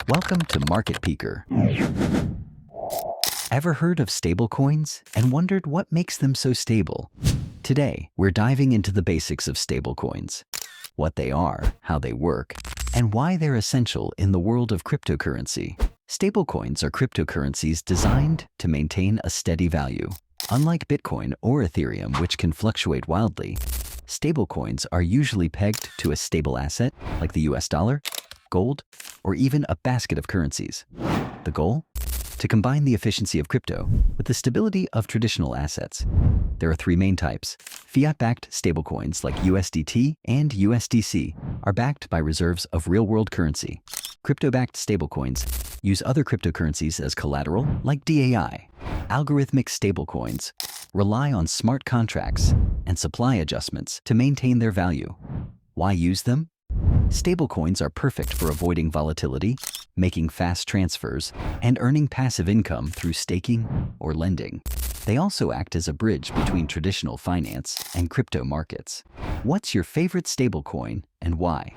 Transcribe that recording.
Welcome to Market Peeker. Ever heard of stablecoins and wondered what makes them so stable? Today, we're diving into the basics of stablecoins, what they are, how they work, and why they're essential in the world of cryptocurrency. Stablecoins are cryptocurrencies designed to maintain a steady value. Unlike Bitcoin or Ethereum, which can fluctuate wildly, stablecoins are usually pegged to a stable asset like the US dollar, gold, or even a basket of currencies. The goal? To combine the efficiency of crypto with the stability of traditional assets. There are three main types. Fiat-backed stablecoins like USDT and USDC are backed by reserves of real-world currency. Crypto-backed stablecoins use other cryptocurrencies as collateral like DAI. Algorithmic stablecoins rely on smart contracts and supply adjustments to maintain their value. Why use them? Stablecoins are perfect for avoiding volatility, making fast transfers, and earning passive income through staking or lending. They also act as a bridge between traditional finance and crypto markets. What's your favorite stablecoin and why?